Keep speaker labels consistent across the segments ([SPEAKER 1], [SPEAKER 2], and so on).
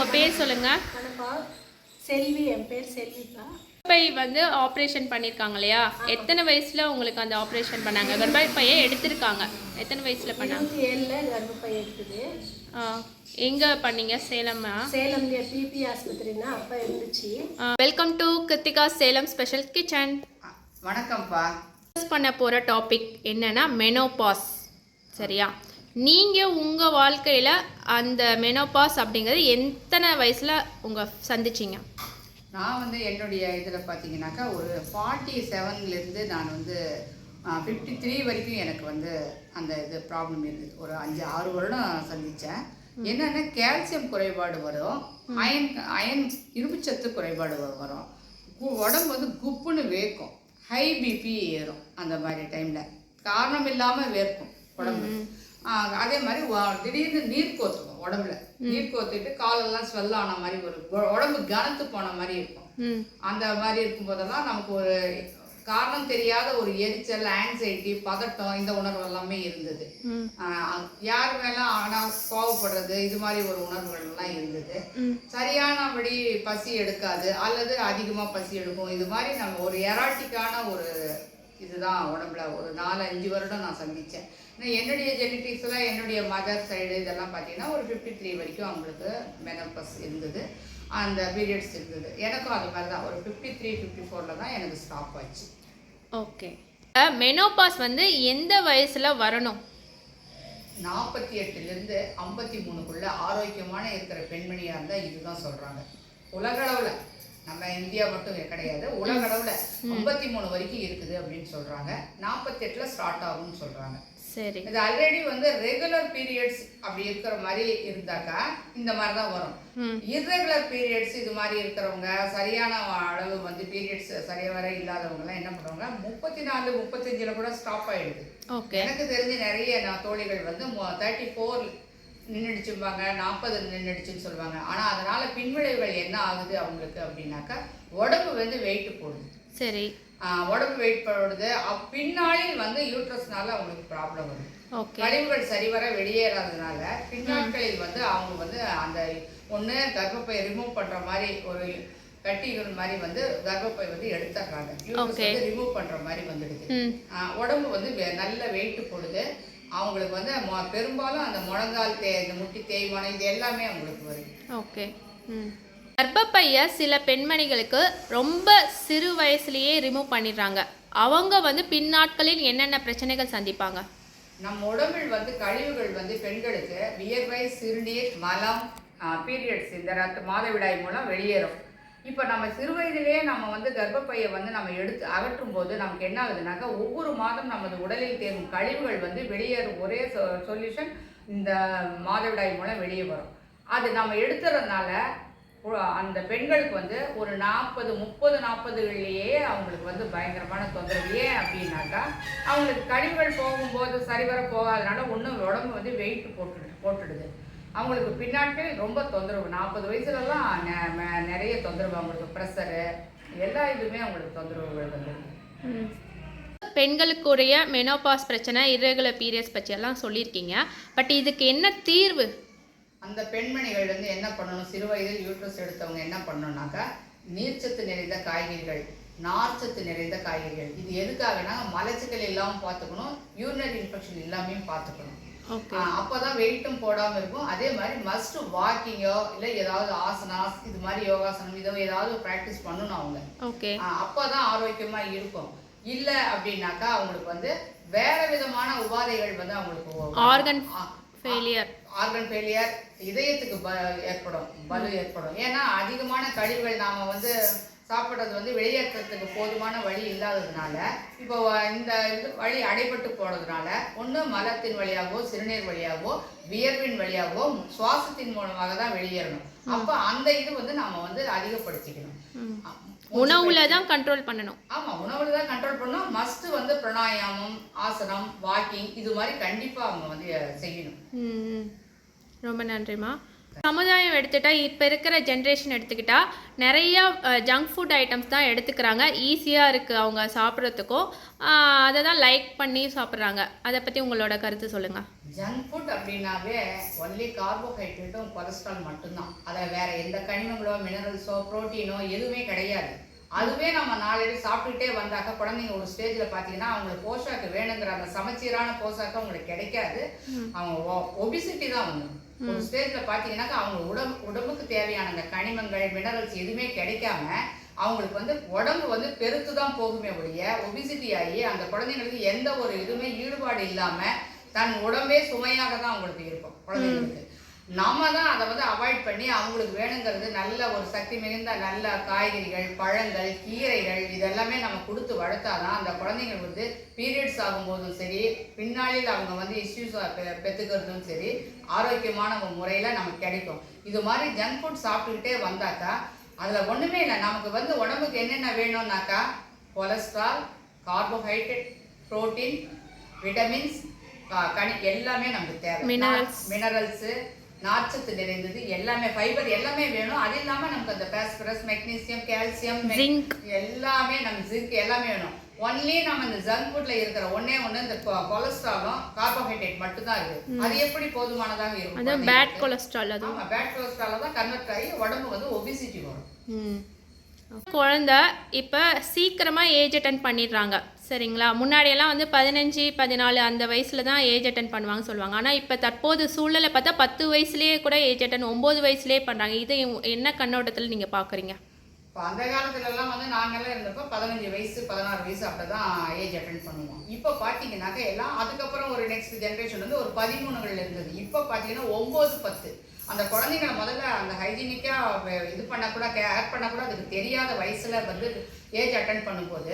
[SPEAKER 1] உங்கள் பேர் சொல்லுங்கள்.
[SPEAKER 2] வணக்கம். செல்வி, என் பேர் செல்விப்பா.
[SPEAKER 1] கர்ப்பப்பை வந்து ஆப்ரேஷன் பண்ணியிருக்காங்க இல்லையா? எத்தனை வயசில் உங்களுக்கு அந்த ஆப்ரேஷன் பண்ணாங்க? கர்ப்பப்பையை எடுத்திருக்காங்க, எத்தனை வயசில் பண்ணாங்க?
[SPEAKER 2] 27 கர்ப்பப்பை இருக்குது.
[SPEAKER 1] எங்கே பண்ணீங்க? சேலமா?
[SPEAKER 2] சேலம்ல பிபி ஆஸ்பத்திரின்னா அப்போ இருந்துச்சு.
[SPEAKER 1] Welcome to Kiruthika Salem special kitchen.
[SPEAKER 3] வணக்கம்ப்பா.
[SPEAKER 1] பண்ண போகிற டாபிக் என்னென்னா மெனோபாஸ். சரியா? நீங்கள் உங்கள் வாழ்க்கையில் அந்த மெனோபாஸ் அப்படிங்கிறது எத்தனை வயசில் சந்திச்சிங்க?
[SPEAKER 3] நான் வந்து என்னுடைய இதில் பார்த்தீங்கன்னாக்கா ஒரு 47லேருந்து நான் வந்து 53 வரைக்கும் எனக்கு வந்து அந்த இது ப்ராப்ளம் இருந்தது. ஒரு 5-6 வருடம் சந்தித்தேன். என்னென்னா கால்சியம் குறைபாடு வரும், அயன் இரும்புச்சத்து குறைபாடு வரும், உடம்பு வந்து குப்புன்னு வேர்க்கும், ஹை பிபி ஏறும். அந்த மாதிரி டைமில் காரணம் இல்லாமல் வேர்க்கும் உடம்பு. அதே மாதிரி திடீர்னு நீர் கோத்துக்கும் உடம்புல. நீர் கோத்துட்டு காலெல்லாம் ஸ்வெல் ஆன மாதிரி ஒரு உடம்பு கனத்து போன மாதிரி இருக்கும். அந்த மாதிரி இருக்கும்போதெல்லாம் நமக்கு ஒரு காரணம் தெரியாத ஒரு எரிச்சல், ஆங்ஸைட்டி, பதட்டம், இந்த உணர்வு எல்லாமே இருந்தது. யார் மேல ஆனால் கோவப்படுறது, இது மாதிரி ஒரு உணர்வுகள் எல்லாம் இருந்தது. சரியானபடி பசி எடுக்காது அல்லது அதிகமாக பசி எடுக்கும். இது மாதிரி நம்ம ஒரு எராட்டிக்கான ஒரு இதுதான் உடம்புல ஒரு 4-5 வருடம் நான் சந்தித்தேன். என்னுடைய ஜெனட்டிக்ஸில் என்னுடைய மதர் சைடு இதெல்லாம் பார்த்தீங்கன்னா ஒரு 53 வரைக்கும் அவங்களுக்கு மெனோபாஸ் இருந்தது, அந்த பீரியட்ஸ் இருந்தது. எனக்கும் அது மாதிரி தான் ஒரு 53-54 தான் எனக்கு ஸ்டாப் ஆச்சு.
[SPEAKER 1] ஓகே. மெனோபாஸ் வந்து எந்த வயசில் வரணும்?
[SPEAKER 3] 48லேருந்து 53க்குள்ள ஆரோக்கியமான இருக்கிற பெண்மணியாக இருந்தால் இதுதான் சொல்கிறாங்க. உலகளவில், நம்ம இந்தியா மட்டும் கிடையாது, உலகளவில் 53 வரைக்கும் இருக்குது அப்படின்னு சொல்கிறாங்க. 48ல் ஸ்டார்ட் ஆகும்னு சொல்கிறாங்க.
[SPEAKER 1] சரி.
[SPEAKER 3] இது ஆல்ரெடி வந்து ரெகுலர் பீரியட்ஸ் அப்படி இருக்கிற மாதிரி இருந்தாக்கா இந்த மாதிரி தான் வரும். இர்ரெகுலர் பீரியட்ஸ் இது மாதிரி இருக்கிறவங்க, சரியான அளவு வந்து பீரியட்ஸ் சரியா வர இல்லாதவங்கலாம் என்ன பண்ணுவாங்க, 34-35ல் கூட ஸ்டாப் ஆகிடுது. எனக்கு தெரிஞ்சு நிறைய தோழிகள் வந்து 34 நின்றுடுச்சுப்பாங்க, 40 நின்றுடுச்சுன்னு சொல்லுவாங்க. ஆனால் அதனால் பின்விளைவுகள் என்ன ஆகுது அவங்களுக்கு அப்படின்னாக்கா, உடம்பு வந்து வெயிட்டு போடுது.
[SPEAKER 1] சரி.
[SPEAKER 3] உடம்பு வெயிட் போடுது. பின்னாளில் வந்து யூட்ரஸ்னால அவங்களுக்கு ப்ராப்ளம் வருது. கழிவுகள் சரிவர வெளியேறாததுனால பின்னாட்களில் வந்து அவங்க வந்து அந்த ஒன்று கர்ப்பப்பை ரிமூவ் பண்ணுற மாதிரி ஒரு கட்டிகள் மாதிரி வந்து கர்ப்பப்பை வந்து எடுத்துடுறாங்க. யூட்ரஸ் வந்து ரிமூவ் பண்ணுற மாதிரி வந்துடுது. உடம்பு வந்து நல்ல வெயிட்டு போடுது. அவங்களுக்கு வந்து பெரும்பாலும் அந்த முழங்கால் இந்த முட்டி தேய்மானம் இது எல்லாமே அவங்களுக்கு வருது.
[SPEAKER 1] ஓகே. கர்ப்பப்பையை சில பெண்மணிகளுக்கு ரொம்ப சிறு வயசுலேயே ரிமூவ் பண்ணிடுறாங்க. அவங்க வந்து பின்னாட்களில் என்னென்ன பிரச்சனைகள் சந்திப்பாங்க?
[SPEAKER 3] நம்ம உடம்பில் வந்து கழிவுகள் வந்து பெண்களுக்கு வியர்வை, சிறுநீர், மலம், பீரியட்ஸ் இந்த மாதவிடாய் மூலம் வெளியேறும். இப்போ நம்ம சிறு வயதிலேயே நம்ம வந்து கர்ப்பப்பையை வந்து நம்ம எடுத்து அகற்றும் போது நமக்கு என்ன ஆகுதுனாக்கா, ஒவ்வொரு மாதம் நமது உடலில் தேங்கும் கழிவுகள் வந்து வெளியேறும் ஒரே சொல்யூஷன் இந்த மாதவிடாய் மூலம் வெளியே வரும். அது நம்ம எடுத்துறதுனால அந்த பெண்களுக்கு வந்து ஒரு 40-40-40லேயே அவங்களுக்கு வந்து பயங்கரமான தொந்தரவு. ஏன் அப்படின்னாக்கா, அவங்களுக்கு கழிவுகள் போகும்போது சரிவர போகாதனால ஒன்றும் உடம்பு வந்து வெயிட் போட்டுடுது. அவங்களுக்கு பின்னாட்கள் ரொம்ப தொந்தரவு. 40 வயசுலலாம் நிறைய தொந்தரவு. அவங்களுக்கு ப்ரெஷரு எல்லா இதுவுமே அவங்களுக்கு தொந்தரவுகள் வந்துடுது.
[SPEAKER 1] பெண்களுக்குரிய மெனோபாஸ் பிரச்சனை, இர்ரெகுலர் பீரியட்ஸ் பற்றியெல்லாம் சொல்லியிருக்கீங்க. பட் இதுக்கு என்ன தீர்வு?
[SPEAKER 3] அந்த பெண்மணிகள் வந்து என்ன பண்ணணும், சிறு வயதில் யூட்ரஸ் எடுத்தவங்க என்ன பண்ணணும்னாக்கா, நீர்ச்சத்து நிறைந்த காய்கறிகள், நார்ச்சத்து நிறைந்த காய்கறிகள். இது எதுக்காகனா மலச்சிக்கல் இல்லாமல் பார்த்துக்கணும், யூரினரி இன்ஃபெக்ஷன் இல்லாமையும் பார்த்துக்கணும். அப்போதான் வெயிட்டும் போடாமல் இருக்கும். அதே மாதிரி மஸ்ட் வாக்கிங்கோ இல்லை ஏதாவது ஆசனாஸ் இது மாதிரி யோகாசனம் இதோ ஏதாவது ப்ராக்டிஸ் பண்ணணும் அவங்க. அப்போதான் ஆரோக்கியமாக இருக்கும். இல்லை அப்படின்னாக்கா அவங்களுக்கு வந்து வேற விதமான உபாதைகள் வந்து அவங்களுக்கு ஆர்கன் ஃபெயிலியர், இதயத்துக்கு ஏற்படும், பலு ஏற்படும். ஏன்னா அதிகமான கழிவுகள் நாம் வந்து சாப்பிட்றது வந்து வெளியேற்றத்துக்கு போதுமான வழி இல்லாததுனால இப்போ இந்த இது வழி அடைபட்டு போனதுனால ஒன்று மலத்தின் வழியாகவோ, சிறுநீர் வழியாகவோ, வியர்வின் வழியாகவோ, சுவாசத்தின் மூலமாக தான் வெளியேறணும். அப்போ அந்த இது வந்து நாம் வந்து அதிகப்படுத்திக்கணும்.
[SPEAKER 1] உணவுல தான் கண்ட்ரோல் பண்ணணும்.
[SPEAKER 3] ஆமாம், உணவுல தான் கண்ட்ரோல் பண்ணணும். மஸ்ட் வந்து பிராணாயாமம், ஆசனம், வாக்கிங் இது மாதிரி கண்டிப்பாக அவங்க வந்து செய்யணும்.
[SPEAKER 1] ரொம்ப நன்றிம்மா. சமுதாயம் எடுத்துட்டா இப்போ இருக்கிற ஜென்ரேஷன் எடுத்துக்கிட்டா நிறைய ஜங்க் ஃபுட் ஐட்டம்ஸ் தான் எடுத்துக்கிறாங்க. ஈஸியாக இருக்குது அவங்க சாப்பிட்றதுக்கும், அதை தான் லைக் பண்ணி சாப்பிட்றாங்க. அதை பற்றி உங்களோட கருத்து சொல்லுங்கள்.
[SPEAKER 3] ஜங்க் ஃபுட் அப்படின்னாவே ஒன்லி கார்போஹைட்ரேட்டும் கொலஸ்ட்ரால் மட்டும்தான். அதில் வேற எந்த கனிமங்களோ மினரல்ஸோ புரோட்டீனோ எதுவுமே கிடையாது. அதுவே நம்ம நாளடைவு சாப்பிட்டுட்டே வந்தாக்க குழந்தைங்க ஒரு ஸ்டேஜில் பார்த்தீங்கன்னா அவங்களுக்கு போஷாக்கு வேணுங்கிற அந்த சமச்சீரான போஷாக்கு அவங்களுக்கு கிடைக்காது. அவங்க ஒபிசிட்டி தான் வந்து ஒரு ஸ்டேஜில் பார்த்தீங்கன்னாக்கா அவங்க உடம்புக்கு தேவையான அந்த கனிமங்கள் மினரல்ஸ் எதுவுமே கிடைக்காம அவங்களுக்கு வந்து உடம்பு வந்து பெருத்து தான் போகுமே ஒழிய ஒபிசிட்டி ஆகி அந்த குழந்தைங்களுக்கு எந்த ஒரு இதுவுமே ஈடுபாடு இல்லாமல் தன் உடம்பே சுமையாக தான் அவங்களுக்கு இருக்கும் குழந்தைங்களுக்கு. நம்ம தான் அதை வந்து அவாய்ட் பண்ணி அவங்களுக்கு வேணுங்கிறது நல்ல ஒரு சக்தி மிகுந்த நல்ல காய்கறிகள் பழங்கள் கீரைகள் இதெல்லாமே நம்ம கொடுத்து வளர்த்தாதான் அந்த குழந்தைங்க வந்து பீரியட்ஸ் ஆகும்போதும் சரி பின்னாளில் அவங்க வந்து இஷ்யூஸ் பெற்றுக்கிறதும் சரி ஆரோக்கியமான முறையில் நமக்கு கிடைக்கும். இது மாதிரி ஜங்க் ஃபுட் சாப்பிட்டுக்கிட்டே வந்தாக்கா அதில் ஒன்றுமே இல்லை. நமக்கு வந்து உடம்புக்கு என்னென்ன வேணும்னாக்கா கொலஸ்ட்ரால் கார்போஹைட்ரேட் புரோட்டீன் விட்டமின்ஸ் எல்லாமே நமக்கு தேவை. மினரல்ஸு நார்ச்சத்து நிறைந்தது எல்லாமே ஃபைபர் எல்லாமே வேணும். அது இல்லாமல் நமக்கு அந்த பாஸ்பரஸ் மெக்னீசியம் கால்சியம் ஜிங்க் எல்லாமே நம்ம ஜிங்க் எல்லாமே வேணும். ஒன்லி நம்ம இந்த ஜங்க் ஃபுட்ல இருக்கிற ஒண்ணே இந்த கொலஸ்ட்ராலும் கார்போஹைட்ரேட் மட்டும் தான் இருக்கு. அது எப்படி போதுமானதாக இருக்கும்?
[SPEAKER 1] அது பேட் கொலஸ்ட்ரால். அது
[SPEAKER 3] ஆமா பேட் கொலஸ்ட்ரால் தான் கன்வெர்ட் ஆகி உடம்பு வந்து ஒபிசிட்டி வரும்.
[SPEAKER 1] குழந்தை இப்போ சீக்கிரமாக ஏஜ் அட்டன் பண்ணிடுறாங்க சரிங்களா. முன்னாடியெல்லாம் வந்து 15 14 அந்த வயசில் தான் ஏஜ் அட்டன் பண்ணுவாங்க சொல்லுவாங்க. ஆனால் இப்போ தற்போது சூழ்நிலை பார்த்தா 10 வயசுலேயே கூட ஏஜ் அட்டன் 9 வயசுலேயே பண்ணுறாங்க. இது என்ன கண்ணோட்டத்தில் நீங்கள் பார்க்குறீங்க?
[SPEAKER 3] இப்போ அந்த காலத்துலலாம் வந்து நாங்கள்லாம் இருந்தப்போ 15 வயசு 16 வயசு அப்படி தான் ஏஜ் அட்டன் பண்ணுவோம். இப்போ பார்த்தீங்கன்னாக்கா எல்லாம் அதுக்கப்புறம் ஒரு நெக்ஸ்ட் ஜென்ரேஷன் வந்து ஒரு 13 இருந்தது. இப்போ பார்த்தீங்கன்னா 9 10 அந்த குழந்தைங்களை முதல்ல அந்த ஹைஜீனிக்காக இது பண்ணக்கூட கேர் பண்ணக்கூட அதுக்கு தெரியாத வயசில் வந்து ஏஜ் அட்டன் பண்ணும்போது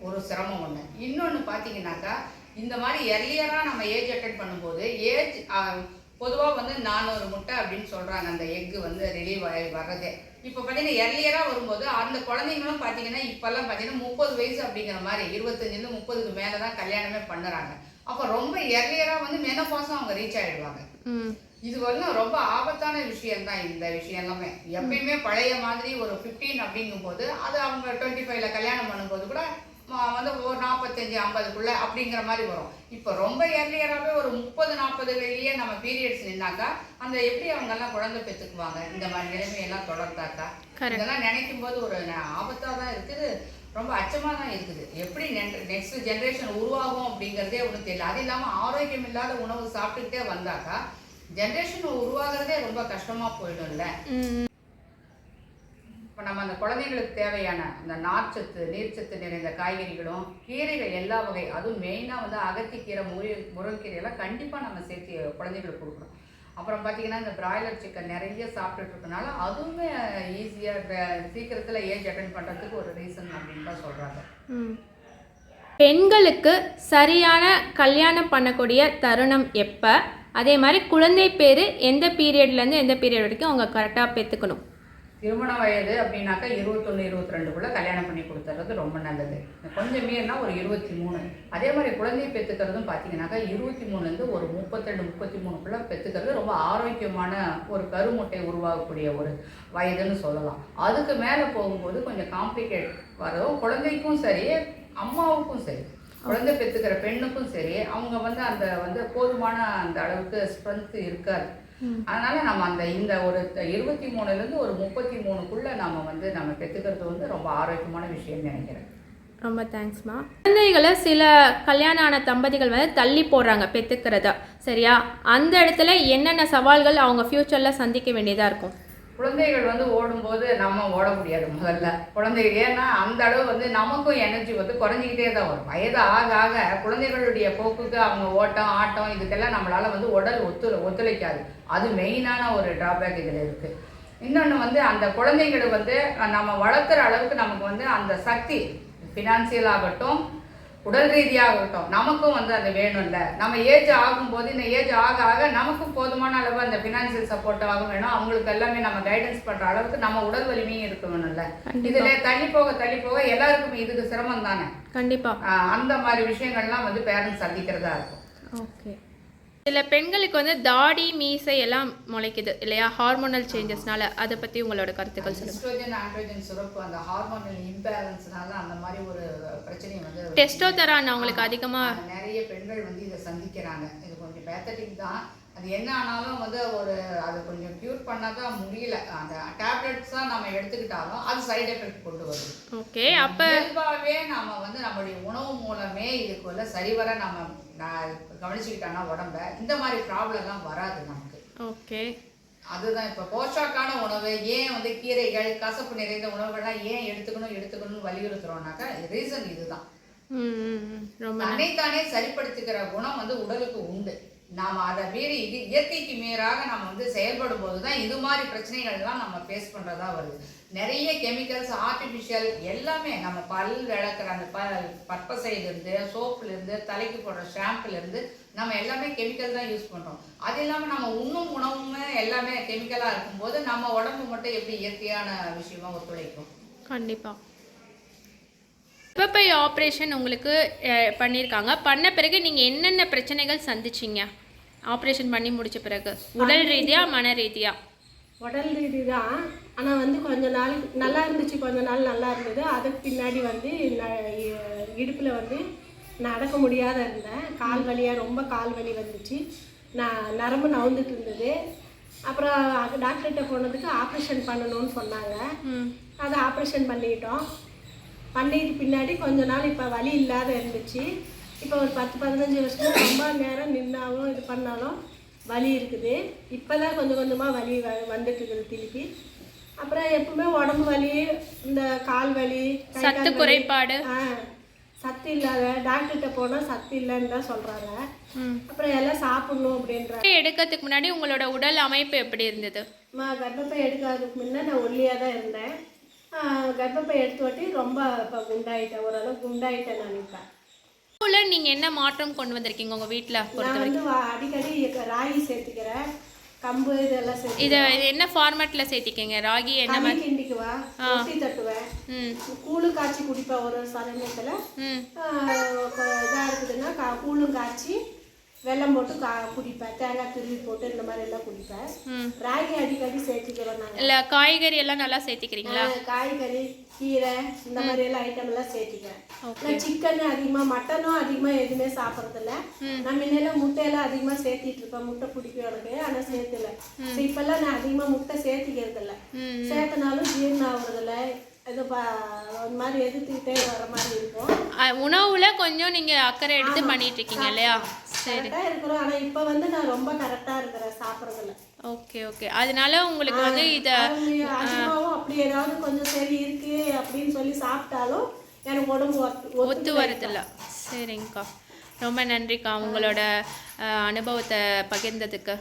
[SPEAKER 3] ஒரு சிரமம் ஒன்று. இன்னொன்று பார்த்தீங்கன்னாக்கா இந்த மாதிரி எர்லியராக நம்ம ஏஜ் அட்டன் பண்ணும்போது ஏஜ் பொதுவாக வந்து 400 முட்டை அப்படின்னு சொல்கிறாங்க அந்த எக்கு வந்து ரிலீவ் ஆகி வர்றதே. இப்போ பார்த்தீங்கன்னா எர்லியராக வரும்போது அந்த குழந்தைங்களும் பார்த்தீங்கன்னா இப்போல்லாம் பார்த்தீங்கன்னா 30 வயசு அப்படிங்கிற மாதிரி 25 30க்கு மேலே தான் கல்யாணமே பண்ணுறாங்க. அப்போ ரொம்ப எர்லியராக வந்து மெனோபாஸும் அவங்க ரீச் ஆகிடுவாங்க. இது வந்து ரொம்ப ஆபத்தான விஷயம்தான். இந்த விஷயம் எல்லாமே எப்பயுமே பழைய மாதிரி ஒரு 15 அப்படிங்கும்போது அது அவங்க 25ல் கல்யாணம் பண்ணும்போது கூட வந்து ஒரு 45 50க்குள்ள அப்படிங்கிற மாதிரி வரும். இப்போ ரொம்ப ஏர்லியராகவே ஒரு 30 40லேயே நம்ம பீரியட்ஸ் நின்னாக்கா அந்த எப்படி அவங்கெல்லாம் குழந்தை பெற்றுக்குவாங்க? இந்த மாதிரி நிலைமையெல்லாம் தொடர்ந்தாக்கா இதெல்லாம் நினைக்கும் போது ஒரு ஆபத்தாக தான் இருக்குது. ரொம்ப அச்சமாக தான் இருக்குது. எப்படி நெக்ஸ்ட் ஜென்ரேஷன் உருவாகும் அப்படிங்கிறதே ஒன்றும் தெரியல. அது இல்லாமல் ஆரோக்கியம் இல்லாத உணவு சாப்பிட்டுக்கிட்டே வந்தாக்கா ஜென்ரேஷன் உருவாகிறதே ரொம்ப கஷ்டமாக போயிடும்ல. இப்போ நம்ம அந்த குழந்தைங்களுக்கு தேவையான அந்த நார்ச்சத்து நீர்ச்சத்து நிறைந்த காய்கறிகளும் கீரைகள் எல்லா வகை அதுவும் மெயினாக வந்து அகத்திக்கீரை முருங்கைக்கீரையெல்லாம் கண்டிப்பாக நம்ம சேர்த்து குழந்தைங்களுக்கு கொடுக்கணும். அப்புறம் பார்த்தீங்கன்னா இந்த பிராய்லர் சிக்கன் நிறைய சாப்பிட்டுட்டு இருக்கனால அதுவுமே ஈஸியாக சீக்கிரத்தில் ஏஜ் அட்டன் பண்ணுறதுக்கு ஒரு ரீசன் அப்படின்னு தான் சொல்கிறாங்க.
[SPEAKER 1] பெண்களுக்கு சரியான கல்யாணம் பண்ணக்கூடிய தருணம் எப்போ? அதே மாதிரி குழந்தை பேர் எந்த பீரியட்லேருந்து எந்த பீரியட் வரைக்கும் அவங்க கரெக்டாக பெற்றுக்கணும்?
[SPEAKER 3] திருமண வயது அப்படின்னாக்கா 21 22க்குள்ளே கல்யாணம் பண்ணி கொடுத்துறது ரொம்ப நல்லது. கொஞ்சம் மீறினா ஒரு 23. அதே மாதிரி குழந்தை பெற்றுக்கிறதும் பார்த்தீங்கன்னாக்கா 23லேருந்து ஒரு 32 33க்குள்ளே பெற்றுக்கிறது ரொம்ப ஆரோக்கியமான ஒரு கருமுட்டை உருவாகக்கூடிய ஒரு வயதுன்னு சொல்லலாம். அதுக்கு மேலே போகும்போது கொஞ்சம் காம்ப்ளிகேட் வரும். குழந்தைக்கும் சரி அம்மாவுக்கும் சரி குழந்தை பெற்றுக்கிற பெண்ணுக்கும் சரி அவங்க வந்து அந்த வந்து போதுமான அந்த அளவுக்கு ஸ்ட்ரென்த் இருக்காது. அதனால நம்ம அந்த இந்த ஒரு 23லேருந்து ஒரு 33க்குள்ள நம்ம வந்து நம்ம பெற்றுக்கிறது வந்து ரொம்ப ஆரோக்கியமான விஷயம்னு நினைக்கிறேன்.
[SPEAKER 1] ரொம்ப தேங்க்ஸ்மா. குழந்தைகளை சில கல்யாணம் ஆன தம்பதிகள் வந்து தள்ளி போடுறாங்க பெற்றுக்கிறத சரியா. அந்த இடத்துல என்னென்ன சவால்கள் அவங்க ஃப்யூச்சரில் சந்திக்க வேண்டியதாக இருக்கும்?
[SPEAKER 3] குழந்தைகள் வந்து ஓடும்போது நம்ம ஓட முடியாது முதல்ல குழந்தைகள். ஏன்னா அந்த அளவு வந்து நமக்கும் எனர்ஜி வந்து குறைஞ்சிக்கிட்டே தான் வரும். வயது ஆக ஆக குழந்தைகளுடைய போக்குக்கு அவங்க ஓட்டம் ஆட்டம் இதுக்கெல்லாம் நம்மளால் வந்து உடல் ஒத்துழைக்காது. அது மெயினான ஒரு ட்ராபேக் இதில் இருக்குது. இன்னொன்று வந்து அந்த குழந்தைகளை வந்து நம்ம வளர்க்குற அளவுக்கு நமக்கு வந்து அந்த சக்தி ஃபினான்சியல் ஆகட்டும் உடல் ரீதியாகட்டும் நமக்கும் வந்து அது வேணும்ல. நம்ம ஏஜ் ஆகும்போது இந்த ஏஜ் ஆக ஆக நமக்கும் போதுமான அளவு அந்த ஃபினான்சியல் சப்போர்ட்டாகவும் வேணும். அவங்களுக்கு எல்லாமே நம்ம கைடன்ஸ் பண்ணுற அளவுக்கு நம்ம உடல் வலிமையும் இருக்க வேணும்ல. இதில் தள்ளி போக எல்லாருக்குமே இதுக்கு சிரமம் தானே.
[SPEAKER 1] கண்டிப்பாக
[SPEAKER 3] அந்த மாதிரி விஷயங்கள்லாம் வந்து பேரண்ட்ஸ் சந்திக்கிறதா இருக்கும்.
[SPEAKER 1] ஓகே. சில பெண்களுக்கு வந்து தாடி மீசை எல்லாம் முளைக்குது இல்லையா, ஹார்மோனல் சேஞ்சஸ்னால. அதை பற்றி உங்களோட கருத்துக்கள் சொல்லுங்கள்.
[SPEAKER 3] ஈஸ்ட்ரோஜன் ஆண்ட்ரோஜன் சுரப்பு அந்த ஹார்மோனல் இம்பேலன்ஸ்னால அந்த மாதிரி ஒரு பிரச்சனையை வந்து
[SPEAKER 1] டெஸ்டோஸ்டெரான் அவங்களுக்கு அதிகமாக
[SPEAKER 3] நிறைய பெண்கள் வந்து இதை சந்திக்கிறாங்க. இது கொஞ்சம் பேத்தட்டிக் தான். அது என்ன ஆனாலும் வந்து ஒரு அது கொஞ்சம் க்யூர் பண்ணாதான் முடியல. அந்த டேப்லெட்ஸாக நம்ம எடுத்துக்கிட்டாலும் அது சைடு எஃபெக்ட் கொண்டு வருது.
[SPEAKER 1] ஓகே, அப்போ
[SPEAKER 3] இயல்பாகவே நம்ம வந்து நம்மளுடைய உணவு மூலமே இதுக்குள்ள சரிவர நம்ம கவனிச்சுக்கிட்டோம்னா உடம்ப இந்த மாதிரி ப்ராப்ளம்லாம் வராது நமக்கு.
[SPEAKER 1] ஓகே,
[SPEAKER 3] அதுதான் இப்போ போஷாக்கான உணவு ஏன் வந்து கீரைகள் கசப்பு நிறைந்த உணவுகள்லாம் ஏன் எடுத்துக்கணும்னு வலியுறுத்துறோம்னாக்கா ரீசன் இதுதான்.
[SPEAKER 1] ரொம்ப
[SPEAKER 3] தன்னைத்தானே சரிப்படுத்திக்கிற குணம் வந்து உடலுக்கு உண்டு. நாம் அதை மீறி இது இயற்கைக்கு மீறாக நம்ம வந்து செயல்படும் போது தான் இது மாதிரி பிரச்சனைகள்லாம் நம்ம ஃபேஸ் பண்ணுறதா வருது. நிறைய கெமிக்கல்ஸ் ஆர்டிஃபிஷியல் எல்லாமே நம்ம பல் விளக்குற அந்த பற்பசையிலேருந்து சோப்புலேருந்து தலைக்கு போடுற ஷாம்புலேருந்து நம்ம எல்லாமே கெமிக்கல் தான் யூஸ் பண்ணுறோம். அது இல்லாமல் நம்ம உண்ணும் உணவுமே எல்லாமே கெமிக்கலாக இருக்கும்போது நம்ம உடம்பு மட்டும் எப்படி இயற்கையான விஷயமா ஒத்துழைக்கும்?
[SPEAKER 1] கண்டிப்பாக. கர்ப்பப்பை ஆப்ரேஷன் உங்களுக்கு பண்ணியிருக்காங்க. பண்ண பிறகு நீங்கள் என்னென்ன பிரச்சனைகள் சந்திச்சிங்க ஆப்ரேஷன் பண்ணி முடிச்ச பிறகு, உடல் ரீதியாக மன ரீதியாக?
[SPEAKER 2] உடல் ரீதி தான். ஆனால் வந்து கொஞ்ச நாள் நல்லா இருந்துச்சு, கொஞ்ச நாள் நல்லா இருந்தது. அதுக்கு பின்னாடி வந்து இடுப்பில் வந்து நடக்க முடியாத இருந்தேன். கால் வலியாக ரொம்ப கால் வலி வந்துச்சு. நரம்பு நவுந்துட்டு இருந்தது. அப்புறம் டாக்டர்கிட்ட போனதுக்கு ஆப்ரேஷன் பண்ணணும்னு சொன்னாங்க. அதை ஆப்ரேஷன் பண்ணிட்டோம். பண்ணிட்டு பின்னாடி கொஞ்ச நாள் இப்போ வலி இல்லாத இருந்துச்சு. இப்போ ஒரு 10-15 வருஷமாக ரொம்ப நேரம் நின்னாலும் இது பண்ணாலும் வலி இருக்குது. இப்போ தான் கொஞ்சம் கொஞ்சமாக வலி வந்துட்டு இருக்குது திருப்பி. அப்புறம் எப்பவுமே உடம்பு வலி, இந்த கால் வலி,
[SPEAKER 1] சத்து குறைபாடு,
[SPEAKER 2] சத்து இல்லாத டாக்டர்கிட்ட போனால் சத்து இல்லைன்னு தான் சொல்கிறாங்க. அப்புறம் எல்லாம் சாப்பிடணும் அப்படின்றாங்க.
[SPEAKER 1] எடுக்கிறதுக்கு முன்னாடி உங்களோட உடல் அமைப்பு எப்படி இருந்தது?
[SPEAKER 2] கர்ப்பப்பை எடுக்காததுக்கு முன்னே நான் ஒல்லியாக தான் இருந்தேன். கர்ப்பப்பை எடுத்து வாட்டி ரொம்ப இப்போ குண்டாயிட்டேன், ஓரளவு குண்டாயிட்டேன் நான். இப்போ
[SPEAKER 1] நீங்கள் என்ன மாற்றம் கொண்டு வந்திருக்கீங்க உங்கள் வீட்டில்?
[SPEAKER 2] நான் வந்து அடிக்கடி ராகி சேர்த்துக்கிறேன், கம்பு இதெல்லாம் சேர்த்து.
[SPEAKER 1] இதை என்ன ஃபார்மேட்டில் சேர்த்திக்கீங்க? ராகி என்ன மாதிரி
[SPEAKER 2] கிண்டிக்குவா, ரொட்டி தட்டுவேன், கூழும் காய்ச்சி குடிப்பேன். ஒரு சமயத்தில் இதாக இருக்குதுன்னா கூழும் காய்ச்சி வெல்லம் போட்டு குடிப்பேன், தேங்காய் துருவி போட்டு இந்த மாதிரி எல்லாம் குடிப்பேன். ராகி அடிக்கடி சேர்த்துக்கிறோம் நாங்கள்.
[SPEAKER 1] இல்லை காய்கறி எல்லாம் நல்லா சேர்த்திக்கிறீங்களா?
[SPEAKER 2] காய்கறி, கீரை இந்த மாதிரி எல்லாம் ஐட்டம் எல்லாம் சேர்த்திக்கிறேன். நான் சிக்கன் அதிகமாக, மட்டனும் அதிகமாக எதுவுமே சாப்பிட்றதில்ல. நான் முன்னெல்லாம் முட்டையெல்லாம் அதிகமாக சேர்த்திட்டு இருப்பேன். முட்டை பிடிக்கும் எனக்கு, ஆனால் சேர்த்துல. இப்பெல்லாம் நான் அதிகமாக முட்டை சேர்த்திக்கிறது இல்லை. சேர்த்தனாலும் ஜீரணம் ஆகுறதில்ல. இது ஒரு மாதிரி எதிர்த்துக்கிட்டே வர மாதிரி இருக்கும்.
[SPEAKER 1] உணவுல கொஞ்சம் நீங்க அக்கறை எடுத்து பண்ணிட்டு இருக்கீங்க இல்லையா? சரி,
[SPEAKER 2] கரெக்டாக இருக்கிறோம். ஆனால் இப்போ வந்து நான் ரொம்ப கரெக்டாக இருக்கிறேன் சாப்பிட்றதுல.
[SPEAKER 1] Okay okay. அதனால உங்களுக்கு வந்து இதை
[SPEAKER 2] அதிகமாகவும் அப்படி ஏதாவது கொஞ்சம் சரி இருக்கு அப்படின்னு சொல்லி சாப்பிட்டாலும் எனக்கு உடம்பு
[SPEAKER 1] ஒத்து வருதில்ல. சரிங்கக்கா, ரொம்ப நன்றிக்கா உங்களோட அனுபவத்தை பகிர்ந்ததுக்கு.